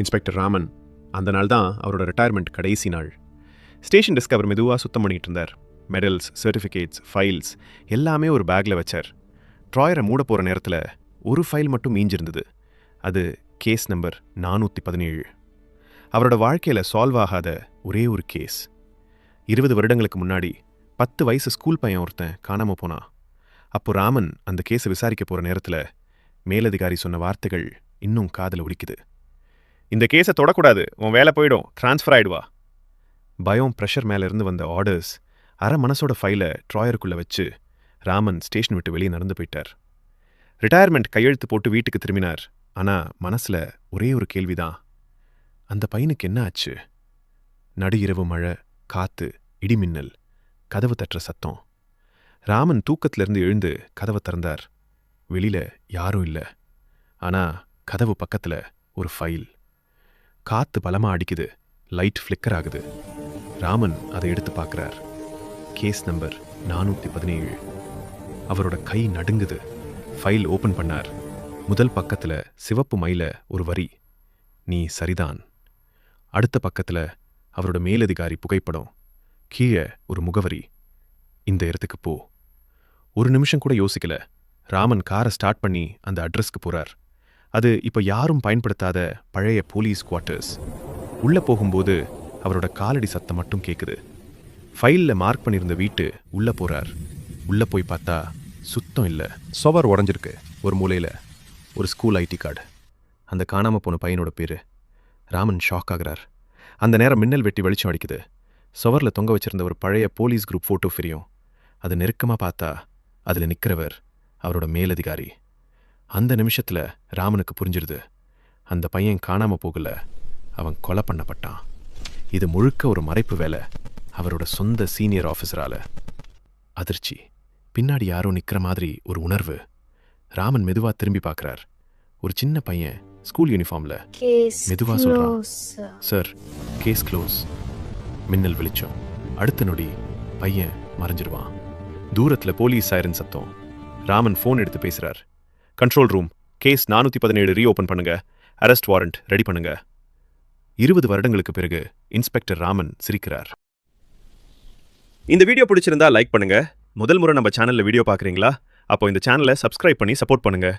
Inspector Raman. அந்த நாள் தான் அவரோட ரிட்டையர்மெண்ட் கடைசி நாள். ஸ்டேஷன் டிஸ்கவர் மெதுவாக சுத்தம் பண்ணிட்டு இருந்தார். மெடல்ஸ், சர்டிஃபிகேட்ஸ், ஃபைல்ஸ் எல்லாமே ஒரு பேக்கில் வச்சார். ட்ராயரை மூட போகிற நேரத்தில் ஒரு ஃபைல் மட்டும் மீஞ்சிருந்தது. அது கேஸ் நம்பர் 417. அவரோட வாழ்க்கையில் சால்வ் ஆகாத ஒரே ஒரு கேஸ். 20 வருடங்களுக்கு முன்னாடி 10 வயசு ஸ்கூல் பையன் ஒருத்தன் காணாமல் போனான். அப்போ ராமன் அந்த கேஸை விசாரிக்க போகிற நேரத்தில் மேலதிகாரி சொன்ன வார்த்தைகள் இன்னும் காதில் ஒலிக்குது. இந்த கேஸை தொடக்கூடாது, உன் வேலை போயிடும், ட்ரான்ஸ்ஃபர் ஆயிடுவா. பயம், ப்ரெஷர் மேலேருந்து வந்த ஆர்டர்ஸ் அரை மனசோட ஃபைலை ட்ராயருக்குள்ளே வச்சு ராமன் ஸ்டேஷன் விட்டு வெளியே நடந்து போயிட்டார். ரிட்டையர்மெண்ட் கையெழுத்து போட்டு வீட்டுக்கு திரும்பினார். ஆனால் மனசில் ஒரே ஒரு கேள்விதான், அந்த பையனுக்கு என்ன ஆச்சு? நடு இரவு மழை, காத்து, இடிமின்னல், கதவு தட்டுற சத்தம். ராமன் தூக்கத்திலிருந்து எழுந்து கதவை திறந்தார். வெளியில யாரும் இல்லை. ஆனால் கதவு பக்கத்தில் ஒரு ஃபைல். காத்து பலமா அடிக்குது, லைட் ஃப்ளிக்கர் ஆகுது. ராமன் அதை எடுத்து பார்க்குறார். Case number 417. அவரோட கை நடுங்குது. ஃபைல் ஓப்பன் பண்ணார். முதல் பக்கத்தில் சிவப்பு மயில ஒரு வரி, நீ சரிதான். அடுத்த பக்கத்தில் அவரோட மேலதிகாரி புகைப்படம். கீழே ஒரு முகவரி, இந்த இடத்துக்கு போ. ஒரு நிமிஷம் கூட யோசிக்கல. ராமன் காரை ஸ்டார்ட் பண்ணி அந்த அட்ரஸ்க்கு போறார். அது இப்போ யாரும் பயன்படுத்தாத பழைய போலீஸ் குவார்ட்டர்ஸ். உள்ளே போகும்போது அவரோட காலடி சத்தம் மட்டும் கேட்குது. ஃபைலில் மார்க் பண்ணியிருந்த வீட்டு உள்ளே போறார். உள்ளே போய் பார்த்தா சுத்தம் இல்லை. சுவர் உடஞ்சிருக்கு. ஒரு மூலையில் ஒரு ஸ்கூல் ஐடி கார்டு. அந்த காணாமல் போன பையனோட பேர். ராமன் ஷாக் ஆகிறார். அந்த நேரம் மின்னல் வெட்டி வெளிச்சம் அடிக்குது. சுவரில் தொங்க வச்சிருந்த ஒரு பழைய போலீஸ் குரூப் ஃபோட்டோ ஃபிரியும். அது நெருக்கமாக பார்த்தா அதில் நிற்கிறவர் அவரோட மேலதிகாரி. அந்த நிமிஷத்தில் ராமனுக்கு புரிஞ்சிருது, அந்த பையன் காணாமல் போகல, அவன் கொலை பண்ணப்பட்டான். இது முழுக்க ஒரு மறைப்பு வேலை, அவரோட சொந்த சீனியர் ஆஃபீஸரால. அதிர்ச்சி, பின்னாடி யாரோ நிற்கிற மாதிரி ஒரு உணர்வு. ராமன் மெதுவாக திரும்பி பார்க்குறார். ஒரு சின்ன பையன் ஸ்கூல் யூனிஃபார்மில் மெதுவாக சொல்கிறான், சார், கேஸ் க்ளோஸ். மின்னல் வெளிச்சம். அடுத்த நொடி பையன் மறைஞ்சிடுவான். தூரத்தில் போலீஸ் சைரன் சத்தம். ராமன் ஃபோன் எடுத்து பேசுகிறார். கண்ட்ரோல் ரூம், கேஸ் 417 ரீஓப்பன் பண்ணுங்க, அரெஸ்ட் வாரண்ட் ரெடி பண்ணுங்க. 20 வருடங்களுக்கு பிறகு இன்ஸ்பெக்டர் ராமன் சிரிக்கிறார். இந்த வீடியோ பிடிச்சிருந்தா லைக் பண்ணுங்க. முதல் முறை நம்ம சேனல்ல வீடியோ பார்க்குறீங்களா? அப்போ இந்த சேனலை சப்ஸ்கிரைப் பண்ணி சப்போர்ட் பண்ணுங்க.